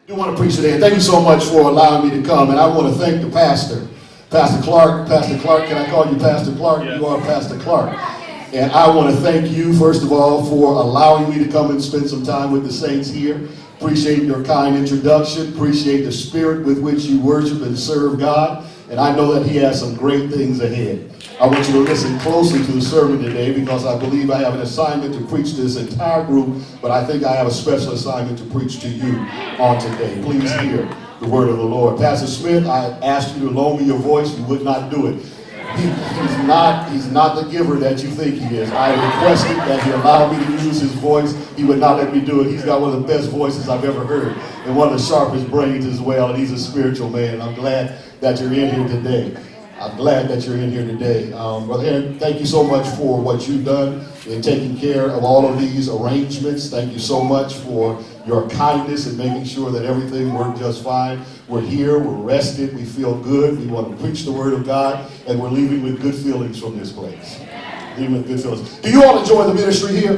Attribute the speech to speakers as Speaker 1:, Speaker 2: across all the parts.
Speaker 1: I do want to preach today. Thank you so much for allowing me to come. And I want to thank the pastor, Pastor Clark. Pastor Clark, can I call you Pastor Clark? Yes. You are Pastor Clark. And I want to thank you, first of all, for allowing me to come and spend some time with the saints here. Appreciate your kind introduction. Appreciate the spirit with which you worship and serve God. And I know that he has some great things ahead. I want you to listen closely to the sermon today because I believe I have an assignment to preach to this entire group, but I think I have a special assignment to preach to you on today. Please hear the word of the Lord. Pastor Smith, I asked you to loan me your voice. You would not do it. He's not the giver that you think he is. I requested that he allow me to use his voice. He would not let me do it. He's got one of the best voices I've ever heard and one of the sharpest brains as well. And he's a spiritual man. And I'm glad that you're in here today. Brother Aaron, thank you so much for what you've done in taking care of all of these arrangements. Thank you so much for your kindness in making sure that everything worked just fine. We're here, we're rested, we feel good, we want to preach the word of God, and we're leaving with good feelings from this place. Leaving with good feelings. Do you all enjoy the ministry here?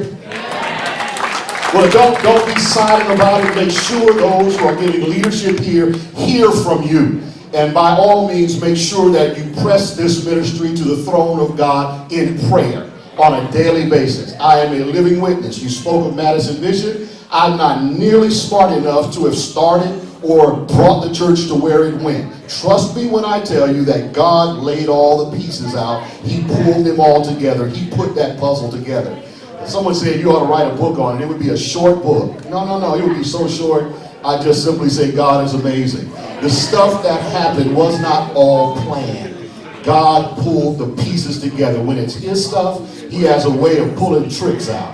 Speaker 1: Well, don't be silent about it. Make sure those who are giving leadership here hear from you. And by all means, make sure that you press this ministry to the throne of God in prayer on a daily basis. I am a living witness. You spoke of Madison Mission. I'm not nearly smart enough to have started or brought the church to where it went. Trust me when I tell you that God laid all the pieces out. He pulled them all together. He put that puzzle together. Someone said you ought to write a book on it. It would be a short book. No. It would be so short. I just simply say God is amazing. The stuff that happened was not all planned. God pulled the pieces together. When it's his stuff, he has a way of pulling tricks out.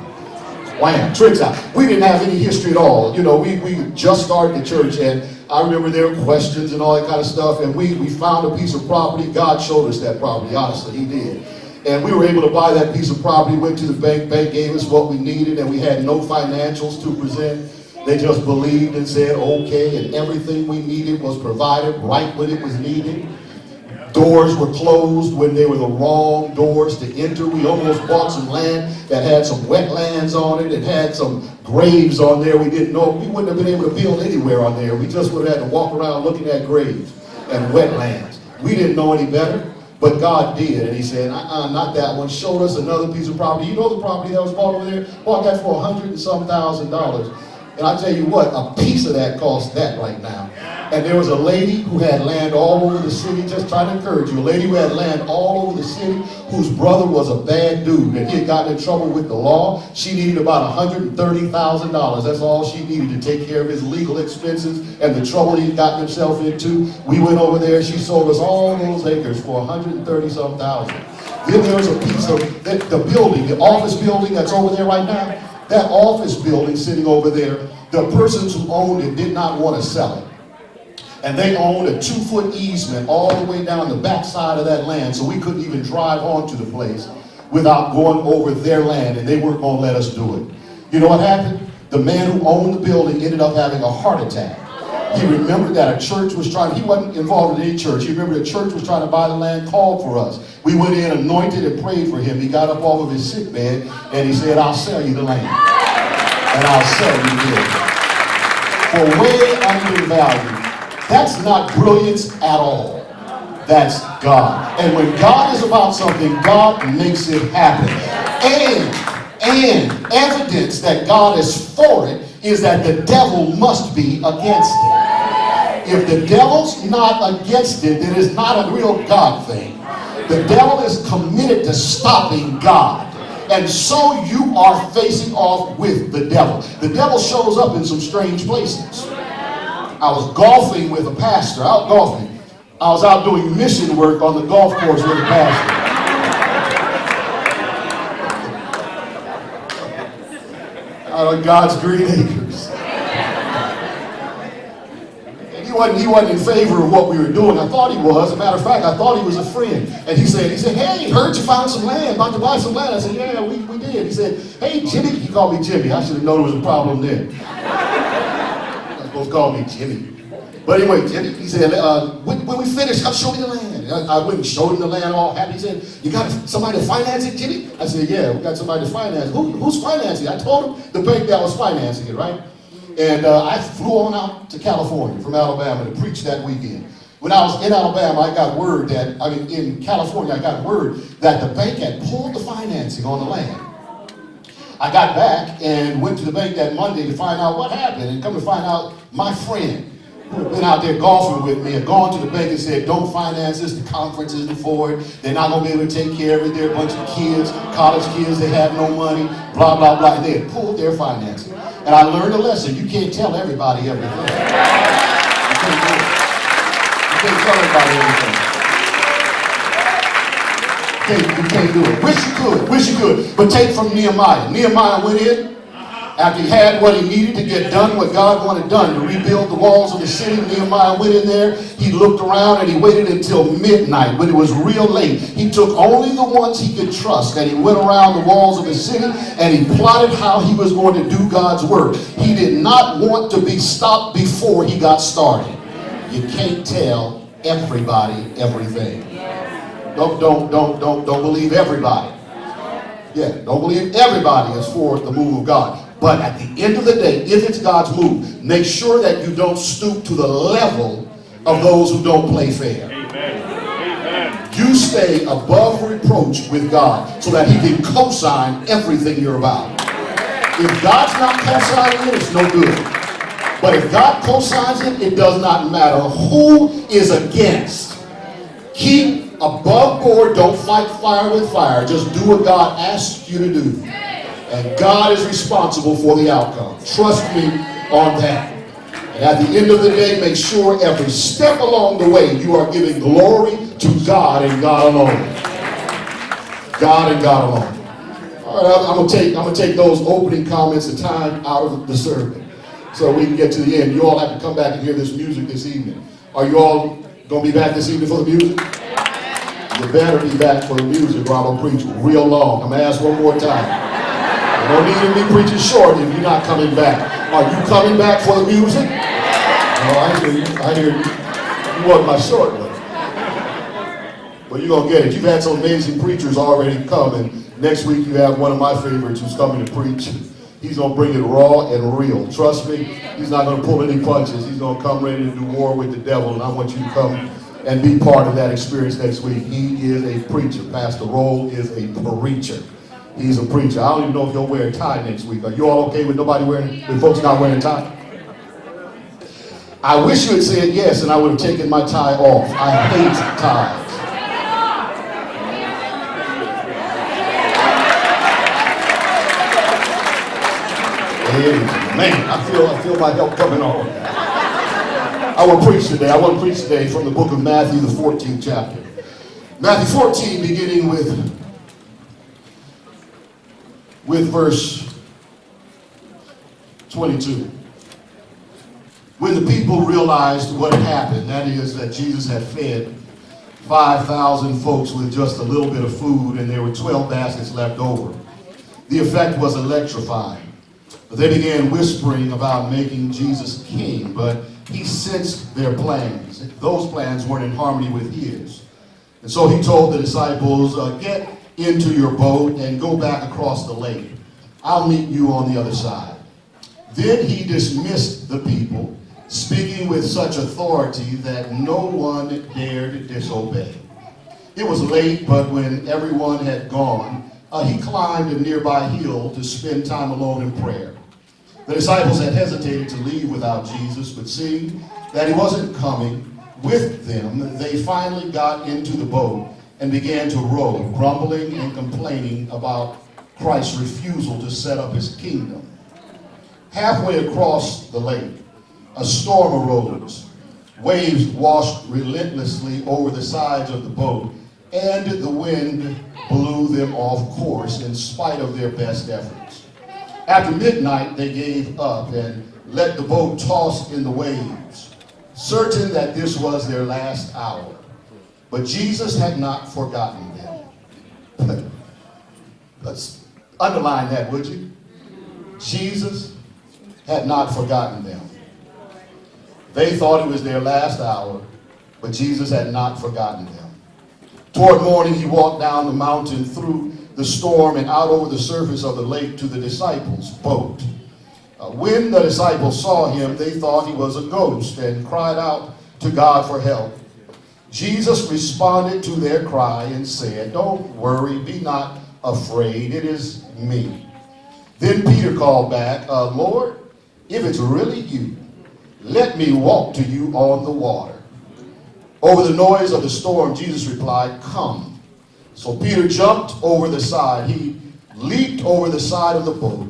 Speaker 1: Wham, tricks out. We didn't have any history at all. You know, we just started the church, and I remember there were questions and all that kind of stuff, and we found a piece of property. God showed us that property, honestly, he did. And we were able to buy that piece of property, went to the bank gave us what we needed, and we had no financials to present. They just believed and said, okay, and everything we needed was provided right when it was needed. Doors were closed when they were the wrong doors to enter. We almost bought some land that had some wetlands on it. It had some graves on there we didn't know. We wouldn't have been able to build anywhere on there. We just would have had to walk around looking at graves and wetlands. We didn't know any better, but God did. And he said, not that one. Showed us another piece of property. You know the property that was bought over there? Bought that for $100 and some thousand. And I tell you what, a piece of that costs that right now. And there was a lady who had land all over the city, just trying to encourage you, a lady who had land all over the city, whose brother was a bad dude, and he had gotten in trouble with the law. She needed about $130,000. That's all she needed to take care of his legal expenses and the trouble he'd gotten himself into. We went over there, she sold us all those acres for $130-some thousand. Then there was a piece of the building, the office building that's over there right now. That office building sitting over there, the persons who owned it did not want to sell it. And they owned a 2-foot easement all the way down the backside of that land, so we couldn't even drive onto the place without going over their land, and they weren't going to let us do it. You know what happened? The man who owned the building ended up having a heart attack. He remembered that a church was he wasn't involved in any church. He remembered a church was trying to buy the land, called for us. We went in, anointed, and prayed for him. He got up off of his sick bed, and he said, I'll sell you the land. And I'll sell you the building. For way under value. That's not brilliance at all. That's God. And when God is about something, God makes it happen. And evidence that God is for it is that the devil must be against it. If the devil's not against it, then it's not a real God thing. The devil is committed to stopping God. And so you are facing off with the devil. The devil shows up in some strange places. I was golfing with a pastor, out golfing. I was out doing mission work on the golf course with a pastor. Out on God's green acres. And he wasn't in favor of what we were doing. I thought he was. As a matter of fact, I thought he was a friend. And he said, hey, heard you found some land, about to buy some land. I said, yeah, we did. He said, hey, Jimmy. He called me Jimmy. I should have known there was a problem there. Call me Jimmy. But anyway, Jimmy, he said, when we finish, come show me the land. I went and showed him the land all happy. He said, you got somebody to finance it, Jimmy? I said, yeah, we got somebody to finance it. Who's financing it? I told him the bank that was financing it, right? And I flew on out to California from Alabama to preach that weekend. When I was in Alabama, I got word that, in California, I got word that the bank had pulled the financing on the land. I got back and went to the bank that Monday to find out what happened, and come to find out my friend who had been out there golfing with me had gone to the bank and said, don't finance this, the conference isn't for it, they're not going to be able to take care of it, they're a bunch of kids, college kids, they have no money, blah, blah, blah. And they had pulled their financing. And I learned a lesson. You can't tell everybody everything. You can't do it. You can't tell everybody everything. You can't do it. Wish you could. But take from Nehemiah. Nehemiah went in after he had what he needed to get done, what God wanted done, to rebuild the walls of the city. Nehemiah went in there. He looked around and he waited until midnight when it was real late. He took only the ones he could trust, and he went around the walls of the city and he plotted how he was going to do God's work. He did not want to be stopped before he got started. You can't tell everybody everything. Don't believe everybody. Yeah, don't believe everybody is for the move of God. But at the end of the day, if it's God's move, make sure that you don't stoop to the level of those who don't play fair. Amen. You stay above reproach with God so that he can co-sign everything you're about. If God's not co-signing it, it's no good. But if God co-signs it, it does not matter who is against. Keep above board. Don't fight fire with fire. Just do what God asks you to do. And God is responsible for the outcome. Trust me on that. And at the end of the day, make sure every step along the way you are giving glory to God and God alone. God and God alone. All right, I'm gonna take those opening comments and time out of the sermon so we can get to the end. You all have to come back and hear this music this evening. Are you all going to be back this evening for the music? You better be back for the music or I'm going to preach real long. I'm going to ask one more time. You don't need to be preaching short if you're not coming back. Are you coming back for the music? No, I hear you. I hear you. You want my short one. But you're going to get it. You've had some amazing preachers already come, and next week you have one of my favorites who's coming to preach. He's going to bring it raw and real. Trust me, he's not going to pull any punches. He's going to come ready to do war with the devil, and I want you to come and be part of that experience next week. He is a preacher. Pastor Roll is a preacher. He's a preacher. I don't even know if he'll wear a tie next week. Are you all okay with with folks not wearing a tie? I wish you had said yes, and I would have taken my tie off. I hate ties. Man, I feel my help coming on. I want to preach today from the book of Matthew, the 14th chapter. Matthew 14, beginning with verse 22. When the people realized what had happened, that is, that Jesus had fed 5,000 folks with just a little bit of food, and there were 12 baskets left over, the effect was electrifying. But they began whispering about making Jesus king, but he sensed their plans. Those plans weren't in harmony with his. And so he told the disciples, get into your boat and go back across the lake. I'll meet you on the other side. Then he dismissed the people, speaking with such authority that no one dared disobey. It was late, but when everyone had gone, he climbed a nearby hill to spend time alone in prayer. The disciples had hesitated to leave without Jesus, but seeing that he wasn't coming with them, they finally got into the boat and began to row, grumbling and complaining about Christ's refusal to set up his kingdom. Halfway across the lake, a storm arose. Waves washed relentlessly over the sides of the boat, and the wind blew them off course in spite of their best efforts. After midnight, they gave up and let the boat toss in the waves, certain that this was their last hour. But Jesus had not forgotten them. Let's underline that, would you? Jesus had not forgotten them. They thought it was their last hour, but Jesus had not forgotten them. Toward morning, he walked down the mountain through the storm and out over the surface of the lake to the disciples' boat. When the disciples saw him, they thought he was a ghost and cried out to God for help. Jesus responded to their cry and said, "Don't worry, be not afraid, it is me." Then Peter called back, "Lord, if it's really you, let me walk to you on the water." Over the noise of the storm, Jesus replied, "Come." So Peter jumped over the side. He leaped over the side of the boat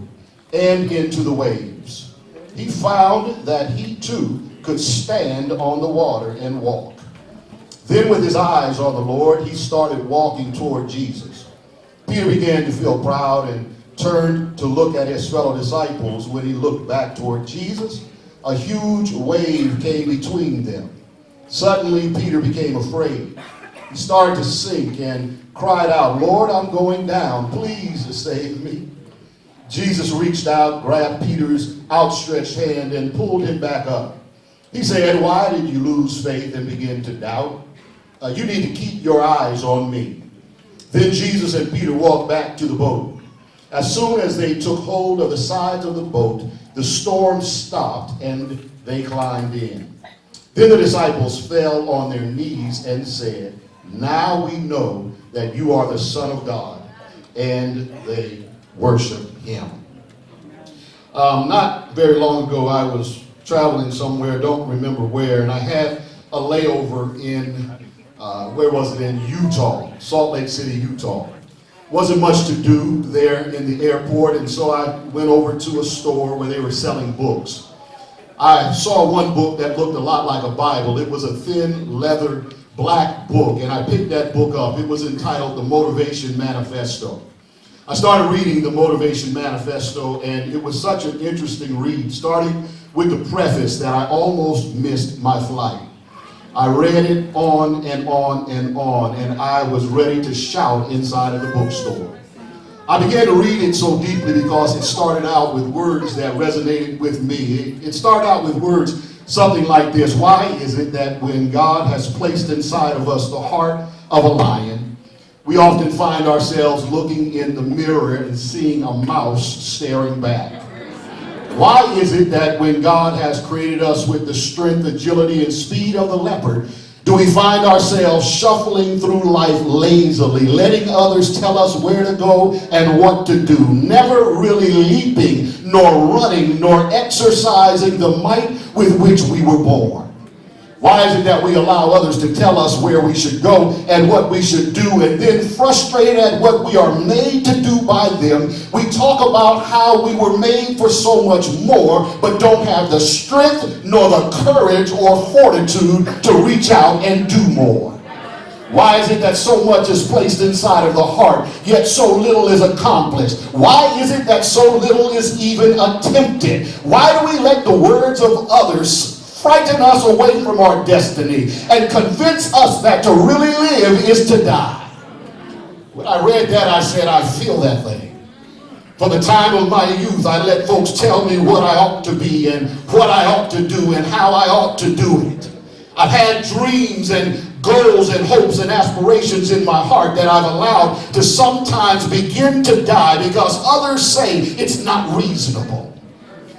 Speaker 1: and into the waves. He found that he too could stand on the water and walk. Then with his eyes on the Lord, he started walking toward Jesus. Peter began to feel proud and turned to look at his fellow disciples. When he looked back toward Jesus, a huge wave came between them. Suddenly, Peter became afraid. He started to sink and cried out, "Lord, I'm going down. Please save me." Jesus reached out, grabbed Peter's outstretched hand, and pulled him back up. He said, "Why did you lose faith and begin to doubt? You need to keep your eyes on me." Then Jesus and Peter walked back to the boat. As soon as they took hold of the sides of the boat, the storm stopped and they climbed in. Then the disciples fell on their knees and said, "Now we know that you are the Son of God." And they worshiped him. Not very long ago, I was traveling somewhere, don't remember where, and I had a layover in, where was it, in Utah, Salt Lake City, Utah. Wasn't much to do there in the airport, and so I went over to a store where they were selling books. I saw one book that looked a lot like a Bible. It was a thin, leather, black book, and I picked that book up. It was entitled The Motivation Manifesto. I started reading the Motivation Manifesto, and it was such an interesting read, starting with the preface that I almost missed my flight. I read it on and on and on, and I was ready to shout inside of the bookstore. I began to read it so deeply because it started out with words that resonated with me. It started out with words something like this: "Why is it that when God has placed inside of us the heart of a lion, we often find ourselves looking in the mirror and seeing a mouse staring back? Why is it that when God has created us with the strength, agility, and speed of the leopard, do we find ourselves shuffling through life lazily, letting others tell us where to go and what to do, never really leaping, nor running, nor exercising the might with which we were born? Why is it that we allow others to tell us where we should go and what we should do, and then frustrated at what we are made to do by them, we talk about how we were made for so much more, but don't have the strength nor the courage or fortitude to reach out and do more? Why is it that so much is placed inside of the heart, yet so little is accomplished? Why is it that so little is even attempted? Why do we let the words of others frighten us away from our destiny and convince us that to really live is to die? When I read that, I said, I feel that thing. From the time of my youth, I let folks tell me what I ought to be and what I ought to do and how I ought to do it. I've had dreams and goals and hopes and aspirations in my heart that I've allowed to sometimes begin to die because others say it's not reasonable.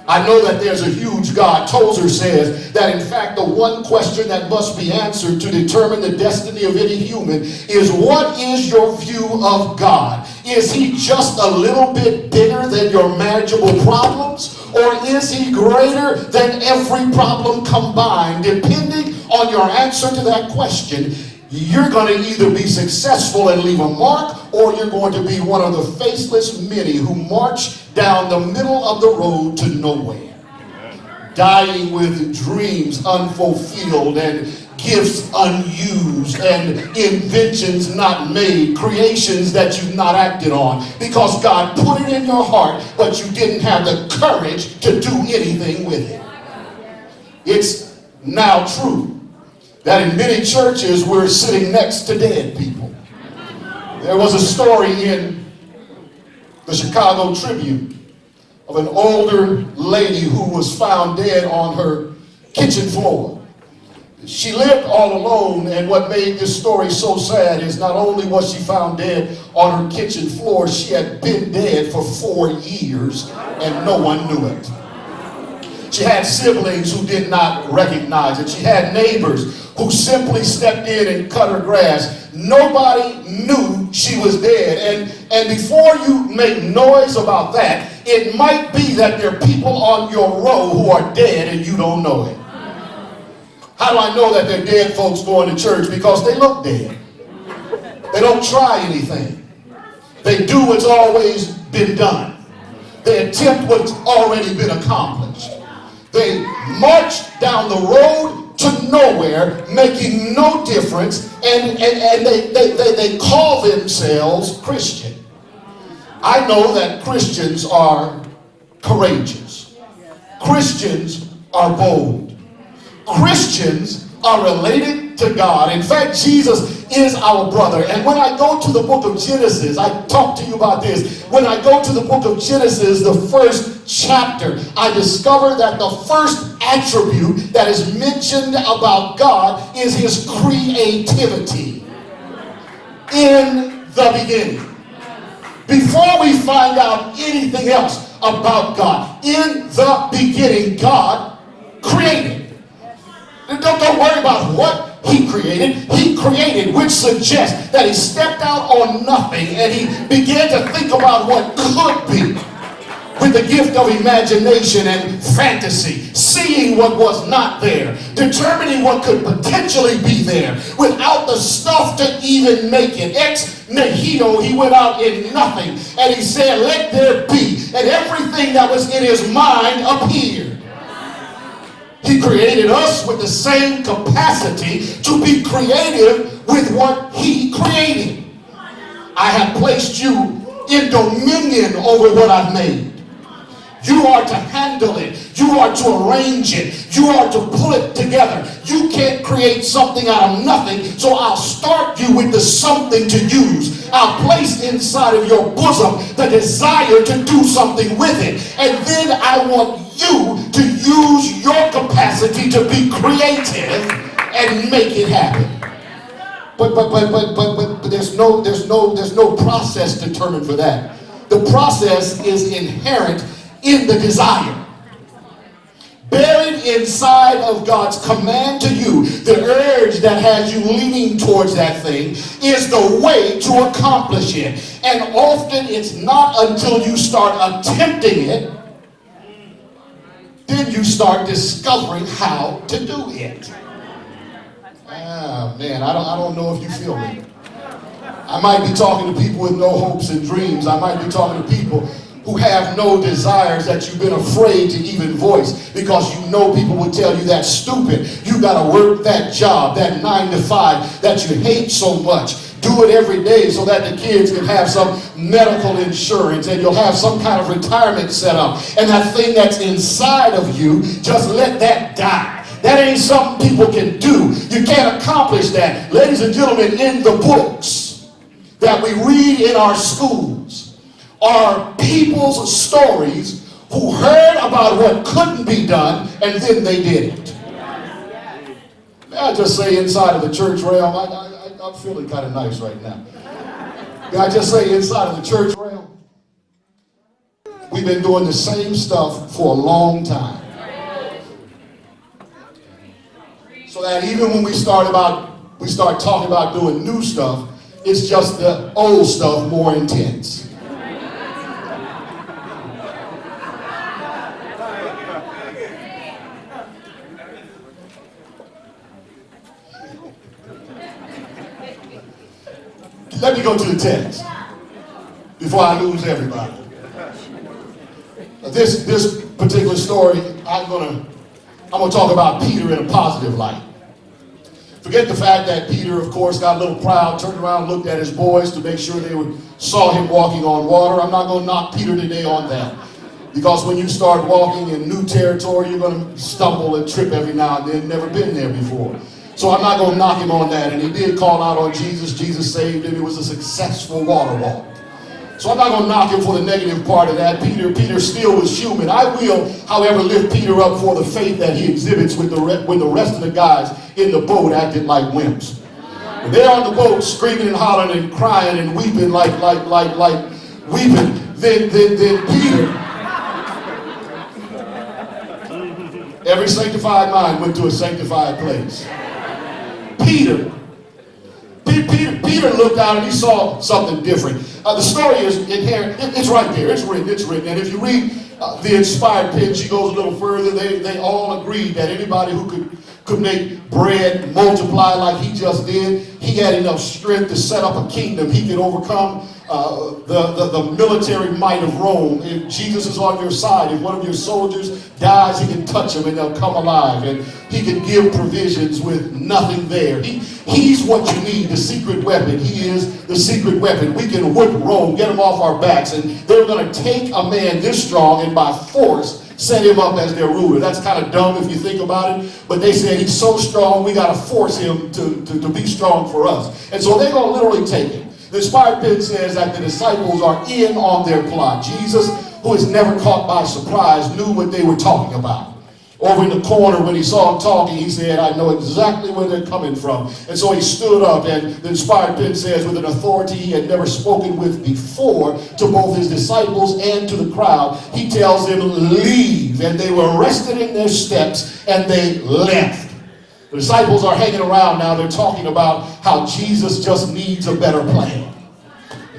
Speaker 1: I know that there's a huge God. Tozer says that in fact the one question that must be answered to determine the destiny of any human is, what is your view of God? Is he just a little bit bigger than your manageable problems? Or is he greater than every problem combined? Depending on your answer to that question, you're going to either be successful and leave a mark, or you're going to be one of the faceless many who march down the middle of the road to nowhere, dying with dreams unfulfilled and gifts unused and inventions not made, creations that you've not acted on because God put it in your heart, but you didn't have the courage to do anything with it. It's now true that in many churches we're sitting next to dead people. There was a story in the Chicago Tribune of an older lady who was found dead on her kitchen floor. She lived all alone, and what made this story so sad is not only was she found dead on her kitchen floor, she had been dead for 4 years and no one knew it. She had siblings who did not recognize it. She had neighbors who simply stepped in and cut her grass. Nobody knew she was dead. And before you make noise about that, it might be that there are people on your row who are dead and you don't know it. How do I know that they're dead folks going to church? Because they look dead. They don't try anything. They do what's always been done. They attempt what's already been accomplished. They march down the road to nowhere, making no difference, and they call themselves Christian. I know that Christians are courageous. Christians are bold. Christians are related to God. In fact, Jesus is our brother. And when I go to the book of Genesis, I talk to you about this. When I go to the book of Genesis, the first chapter, I discover that the first attribute that is mentioned about God is his creativity. In the beginning. Before we find out anything else about God, in the beginning, God created. Don't worry about what he created. He created, which suggests that he stepped out on nothing and he began to think about what could be with the gift of imagination and fantasy, seeing what was not there, determining what could potentially be there without the stuff to even make it. Ex nihilo, he went out in nothing and he said, let there be. And everything that was in his mind appeared. He created us with the same capacity to be creative with what he created. I have placed you in dominion over what I've made. You are to handle it. You are to arrange it. You are to pull it together. You can't create something out of nothing, so I'll start you with the something to use. I'll place inside of your bosom the desire to do something with it. And then I want you to use your capacity to be creative and make it happen. But there's no process determined for that. The process is inherent in the desire. Buried inside of God's command to you, the urge that has you leaning towards that thing is the way to accomplish it. And often it's not until you start attempting it, then you start discovering how to do it. Ah, man, I don't know if you feel me. I might be talking to people with no hopes and dreams. I might be talking to people who have no desires that you've been afraid to even voice because you know people would tell you that's stupid. You got to work that job, that 9 to 5 that you hate so much. Do it every day so that the kids can have some medical insurance and you'll have some kind of retirement set up. And that thing that's inside of you, just let that die. That ain't something people can do. You can't accomplish that. Ladies and gentlemen, in the books that we read in our schools are people's stories who heard about what couldn't be done and then they did it. May I just say, inside of the church realm, I'm feeling kind of nice right now. May I just say, inside of the church realm, we've been doing the same stuff for a long time. So that even when we start talking about doing new stuff, it's just the old stuff more intense. Let me go to the text before I lose everybody. This particular story, I'm gonna talk about Peter in a positive light. Forget the fact that Peter, of course, got a little proud, turned around, looked at his boys to make sure they saw him walking on water. I'm not going to knock Peter today on that. Because when you start walking in new territory, you're going to stumble and trip every now and then. Never been there before. So I'm not going to knock him on that. And he did call out on Jesus. Jesus saved him. It was a successful water walk. So I'm not going to knock him for the negative part of that. Peter still was human. I will, however, lift Peter up for the faith that he exhibits when the rest of the guys in the boat acted like wimps. When they're on the boat screaming and hollering and crying and weeping like weeping, then Peter Every sanctified mind went to a sanctified place. Peter looked out and he saw something different. The story is in here. It's right there. It's written. And if you read the inspired pen, she goes a little further. They all agreed that anybody who could make bread multiply like he just did, he had enough strength to set up a kingdom. He could overcome the military might of Rome. If Jesus is on your side, if one of your soldiers dies, he can touch them and they'll come alive. And he can give provisions with nothing there. He's what you need, the secret weapon. He is the secret weapon. We can whip Rome, get them off our backs, and they're going to take a man this strong and by force set him up as their ruler. That's kind of dumb if you think about it, but they said he's so strong we got to force him to be strong for us. And so they're going to literally take him. The inspired pen says that the disciples are in on their plot. Jesus, who is never caught by surprise, knew what they were talking about. Over in the corner, when he saw them talking, he said, I know exactly where they're coming from. And so he stood up, and the inspired pen says, with an authority he had never spoken with before, to both his disciples and to the crowd, he tells them, leave. And they were arrested in their steps, and they left. The disciples are hanging around now. They're talking about how Jesus just needs a better plan.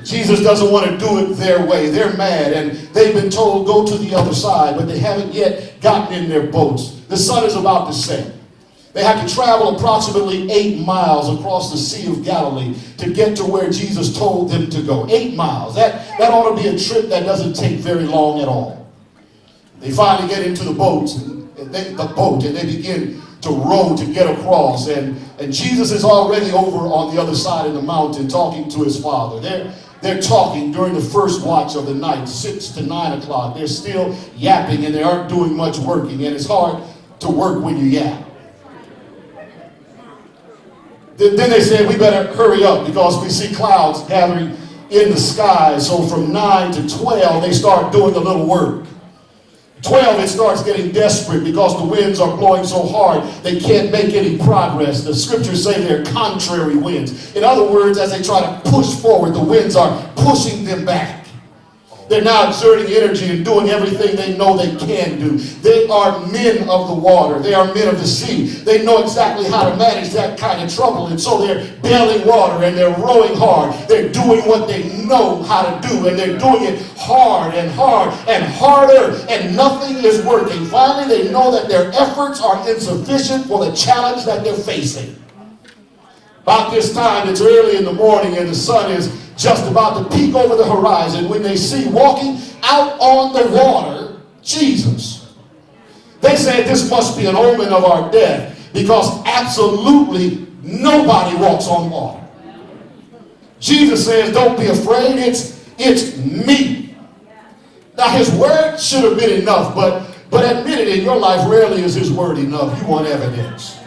Speaker 1: Jesus doesn't want to do it their way. They're mad, and they've been told go to the other side, but they haven't yet gotten in their boats. The sun is about to set. They have to travel approximately 8 miles across the Sea of Galilee to get to where Jesus told them to go. 8 miles. That ought to be a trip that doesn't take very long at all. They finally get into the boat, and they begin to row to get across, and Jesus is already over on the other side of the mountain talking to his Father. They're talking during the first watch of the night, 6 to 9 o'clock. They're still yapping, and they aren't doing much working, and it's hard to work when you yap. Then they said, we better hurry up because we see clouds gathering in the sky. So from 9 to 12, they start doing a little work. 12, it starts getting desperate because the winds are blowing so hard they can't make any progress. The scriptures say they're contrary winds. In other words, as they try to push forward, the winds are pushing them back. They're now exerting energy and doing everything they know they can do. They are men of the water. They are men of the sea. They know exactly how to manage that kind of trouble. And so they're bailing water and they're rowing hard. They're doing what they know how to do. And they're doing it hard and hard and harder. And nothing is working. Finally, they know that their efforts are insufficient for the challenge that they're facing. About this time, it's early in the morning and the sun is just about to peek over the horizon when they see walking out on the water Jesus. They said this must be an omen of our death because absolutely nobody walks on water. Jesus says, don't be afraid, it's me. Now his word should have been enough, but admit it, in your life rarely is his word enough. You want evidence.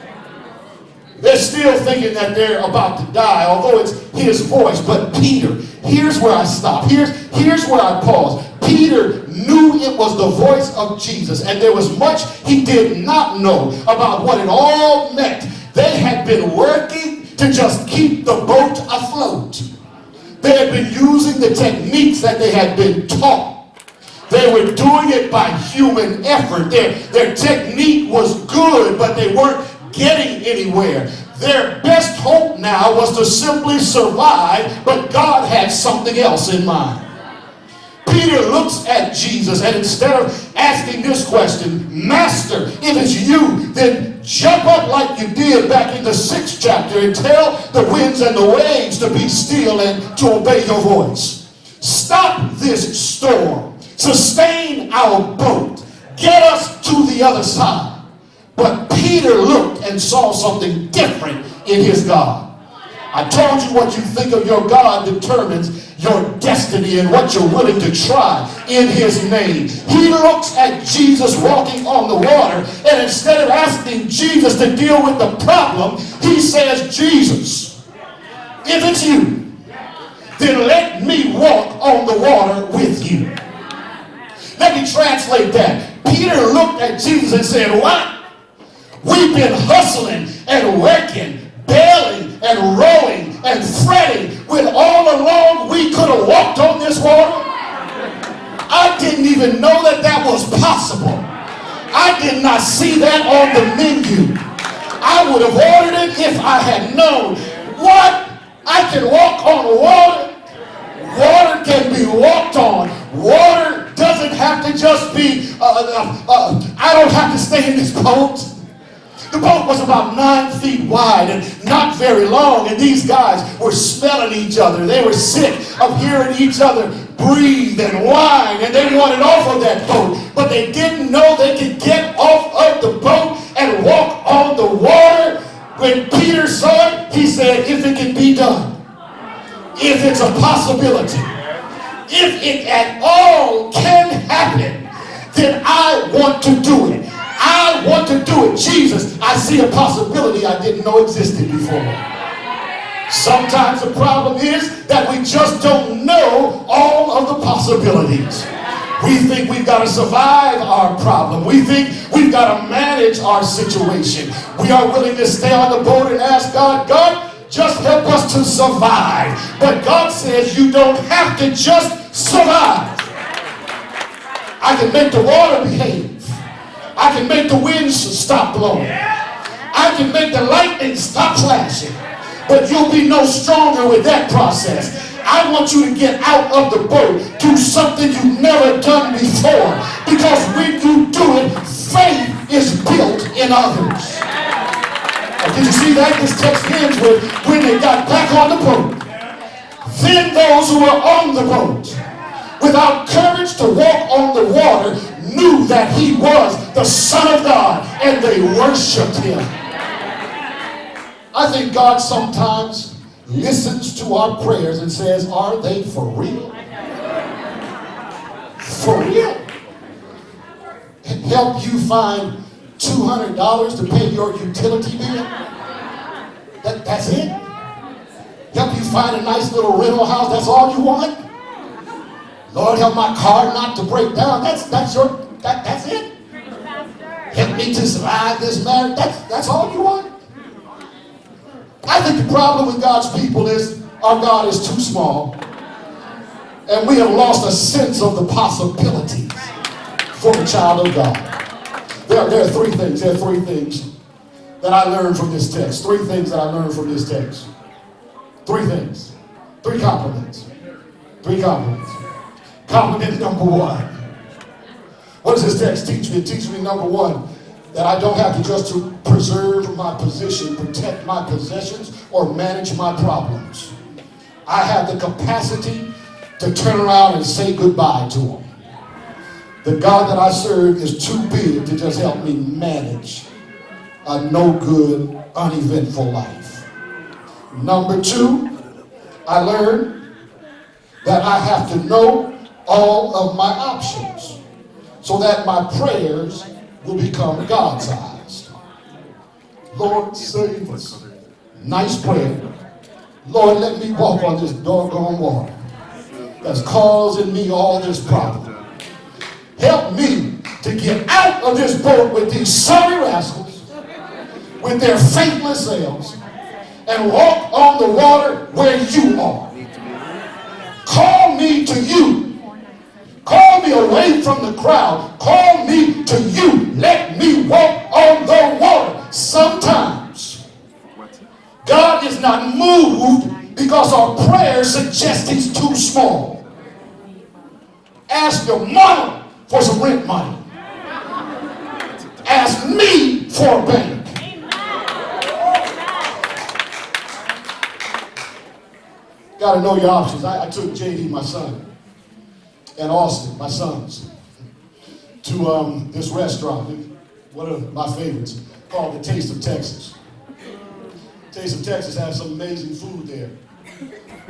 Speaker 1: They're still thinking that they're about to die, although it's his voice. But Peter, here's where I stop. Here's where I pause. Peter knew it was the voice of Jesus, and there was much he did not know about what it all meant. They had been working to just keep the boat afloat. They had been using the techniques that they had been taught. They were doing it by human effort. Their technique was good, but they weren't getting anywhere. Their best hope now was to simply survive, but God had something else in mind. Peter looks at Jesus, and instead of asking this question, Master, if it's you, then jump up like you did back in the 6th chapter and tell the winds and the waves to be still and to obey your voice. Stop this storm. Sustain our boat. Get us to the other side. But Peter looked and saw something different in his God. I told you what you think of your God determines your destiny and what you're willing to try in his name. He looks at Jesus walking on the water, and instead of asking Jesus to deal with the problem, he says, Jesus, if it's you, then let me walk on the water with you. Let me translate that. Peter looked at Jesus and said, what? We've been hustling and working, bailing and rowing and fretting when all along we could have walked on this water. I didn't even know that was possible. I did not see that would have ordered it if I had known. What? I can walk on water. Water can be walked on. Water doesn't have to just be, I don't have to stay in this boat. The boat was about 9 feet wide and not very long, and these guys were smelling each other. They were sick of hearing each other breathe and whine, and they wanted off of that boat. But they didn't know they could get off of the boat and walk on the water. When Peter saw it, he said, if it can be done, if it's a possibility, if it at all can happen, then I want to do it. I want to do it. Jesus, I see a possibility I didn't know existed before. Sometimes the problem is that we just don't know all of the possibilities. We think we've got to survive our problem. We think we've got to manage our situation. We are willing to stay on the boat and ask God, God, just help us to survive. But God says you don't have to just survive. I can make the water behave. I can make the winds stop blowing. I can make the lightning stop flashing. But you'll be no stronger with that process. I want you to get out of the boat, do something you've never done before. Because when you do it, faith is built in others. Did you see that? This text ends with when they got back on the boat. Then those who were on the boat, without courage to walk on the water, knew that he was the Son of God, and they worshiped him. I think God sometimes listens to our prayers and says, are they for real? For real? Help you find $200 to pay your utility bill? That's it? Help you find a nice little rental house? That's all you want? Lord, help my car not to break down. That's it? Help me to survive this marriage. That's all you want? I think the problem with God's people is our God is too small, and we have lost a sense of the possibilities for the child of God. There are three things. There are three things that I learned from this text. Three things that I learned from this text. Three things. Three compliments. Three compliments. Compliment number one. What does this text teach me? It teaches me, number one, that I don't have to just to preserve my position, protect my possessions, or manage my problems. I have the capacity to turn around and say goodbye to them. The God that I serve is too big to just help me manage a no-good, uneventful life. Number two, I learned that I have to know all of my options so that my prayers will become God-sized. Lord, save us. Nice prayer. Lord, let me walk on this doggone water that's causing me all this problem. Help me to get out of this boat with these sorry rascals, with their faithless sails, and walk on the water where you are. Call me to you. Call me away from the crowd. Call me to you. Let me walk on the water. Sometimes God is not moved because our prayers suggest he's too small. Ask your mama for some rent money. Ask me for a bank. Got to know your options. I took JD, my son, and Austin, my sons, to this restaurant, one of my favorites, called the Taste of Texas. Taste of Texas has some amazing food there.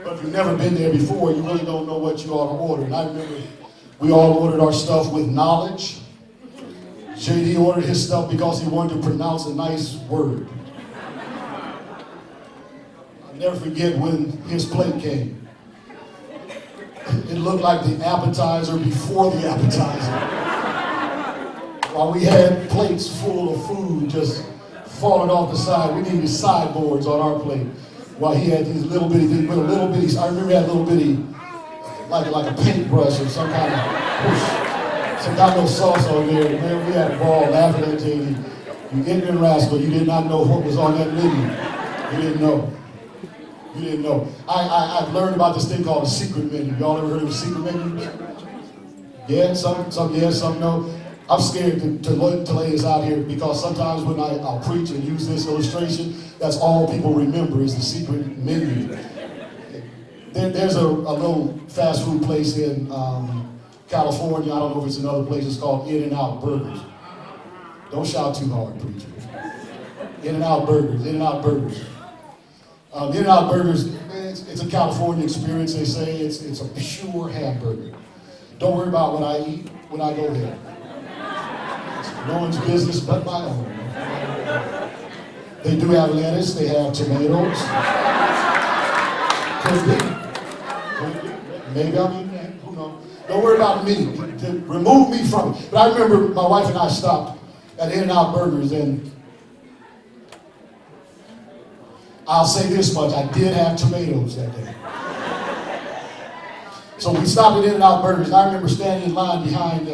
Speaker 1: But if you've never been there before, you really don't know what you ought to order. And I remember we all ordered our stuff with knowledge. JD ordered his stuff because he wanted to pronounce a nice word. I'll never forget when his plate came. It looked like the appetizer before the appetizer. While we had plates full of food just falling off the side, we needed sideboards on our plate. While he had these little bitty things, I remember he had a little bitty, like a paintbrush or some kind of sauce on there. Man, we had a ball laughing at JD. You ignorant rascal, you did not know what was on that menu. You didn't know. You didn't know. I've learned about this thing called a secret menu. Y'all ever heard of a secret menu? Yeah, some yes, some no. I'm scared to lay this out here because sometimes when I'll preach and use this illustration, that's all people remember is the secret menu. There's a little fast food place in California. I don't know if it's in other places called In-N-Out Burgers. Don't shout too hard, preacher. In-N-Out Burgers, In-N-Out Burgers. In-N-Out Burgers, it's a California experience. They say it's a pure hamburger. Don't worry about what I eat when I go there. It's no one's business but my own. They do have lettuce. They have tomatoes. Could be. Maybe I'm eating that. Who knows? Don't worry about me. Remove me from it. But I remember my wife and I stopped at In-N-Out Burgers, and I'll say this much, I did have tomatoes that day. So we stopped at In-N-Out Burgers, and I remember standing in line behind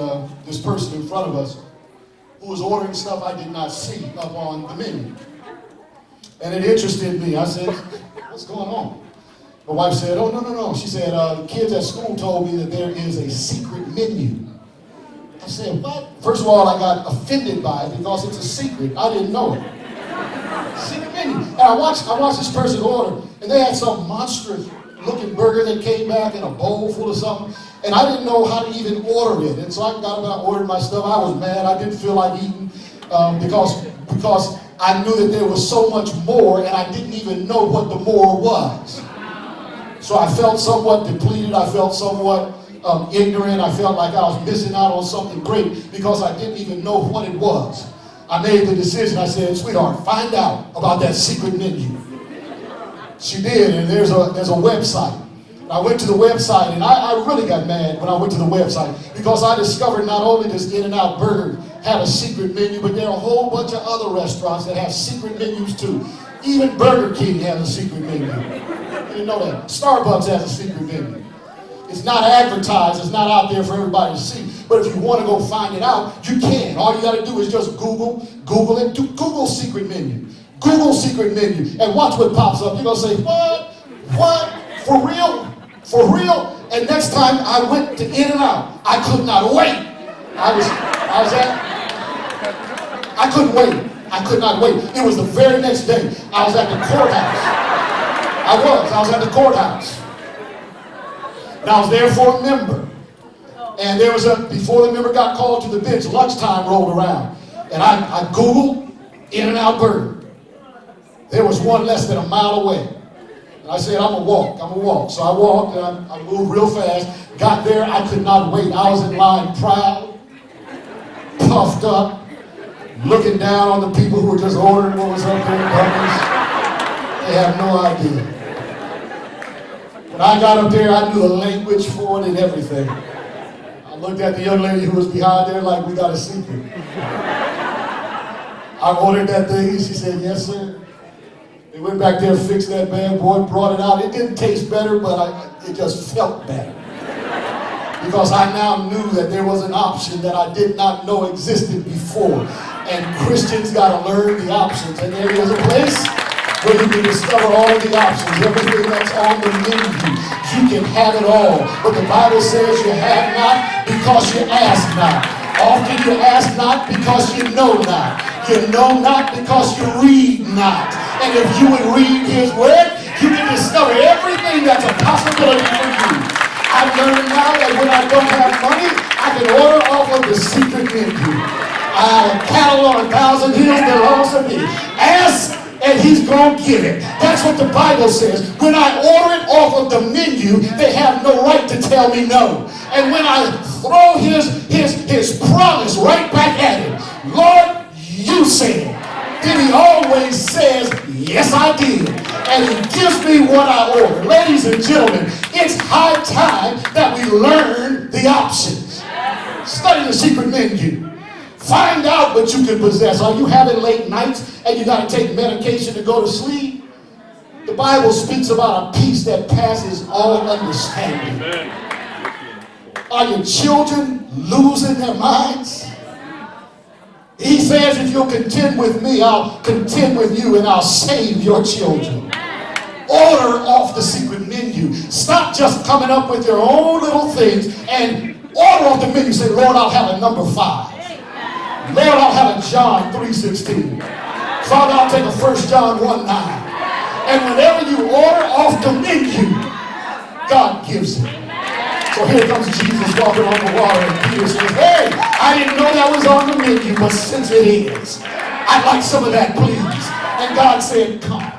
Speaker 1: this person in front of us who was ordering stuff I did not see up on the menu. And it interested me. I said, what's going on? My wife said, oh, no. She said, the kids at school told me that there is a secret menu. I said, what? First of all, I got offended by it because it's a secret. I didn't know it. Secret menu. And I watched this person order, and they had some monstrous looking burger that came back in a bowl full of something, and I didn't know how to even order it. And so I got about ordered my stuff. I was mad. I didn't feel like eating because I knew that there was so much more, and I didn't even know what the more was. So I felt somewhat depleted. I felt somewhat ignorant. I felt like I was missing out on something great because I didn't even know what it was. I made the decision. I said, sweetheart, find out about that secret menu. She did, and there's a website. I went to the website, and I really got mad when I went to the website because I discovered not only does In-N-Out Burger have a secret menu, but there are a whole bunch of other restaurants that have secret menus too. Even Burger King has a secret menu. You didn't know that. Starbucks has a secret menu. It's not advertised. It's not out there for everybody to see. But if you want to go find it out, you can. All you got to do is just Google it. Google secret menu. Google secret menu. And watch what pops up. You're going to say, what? What? For real? For real? And next time I went to In-N-Out, I could not wait. I couldn't wait. I could not wait. It was the very next day. I was at the courthouse. I was at the courthouse. And I was there for a member. And before the member got called to the bench, lunchtime rolled around. And I Googled In-N-Out Burger. There was one less than a mile away. And I said, I'm going to walk. So I walked, and I moved real fast. Got there, I could not wait. I was in line proud, puffed up, looking down on the people who were just ordering what was up there in buckets. They have no idea. When I got up there, I knew the language for it and everything. I looked at the young lady who was behind there like, we got a secret. I ordered that thing, and she said, yes, sir. They went back there, fixed that bad boy, brought it out. It didn't taste better, but it just felt better. Because I now knew that there was an option that I did not know existed before. And Christians got to learn the options. And there is a place where you can discover all of the options, everything that's on the menu. You can have it all. But the Bible says you have not because you ask not. Often you ask not because you know not. You know not because you read not. And if you would read His Word, you can discover everything that's a possibility for you. I've learned now that when I don't have money, I can order off of the secret menu. Cattle on 1,000 hills belongs to me. Ask and He's going to give it. That's what the Bible says. When I order it off of the menu, they have no right to tell me no. And when I throw His promise right back at Him, Lord, you said. Then He always says, yes, I did. And He gives me what I ordered. Ladies and gentlemen, it's high time that we learn the options. Study the secret menu. Find out what you can possess. Are you having late nights and you got to take medication to go to sleep? The Bible speaks about a peace that passes all understanding. Amen. Are your children losing their minds? He says, if you'll contend with me, I'll contend with you and I'll save your children. Order off the secret menu. Stop just coming up with your own little things and order off the menu. Say, Lord, I'll have a number 5. Lord, I'll have a John 3:16. Father, I'll take a 1 John 1:9. And whenever you order off the menu, God gives it. So here comes Jesus walking on the water, and Peter says, hey, I didn't know that was on the menu, but since it is, I'd like some of that, please. And God said, come.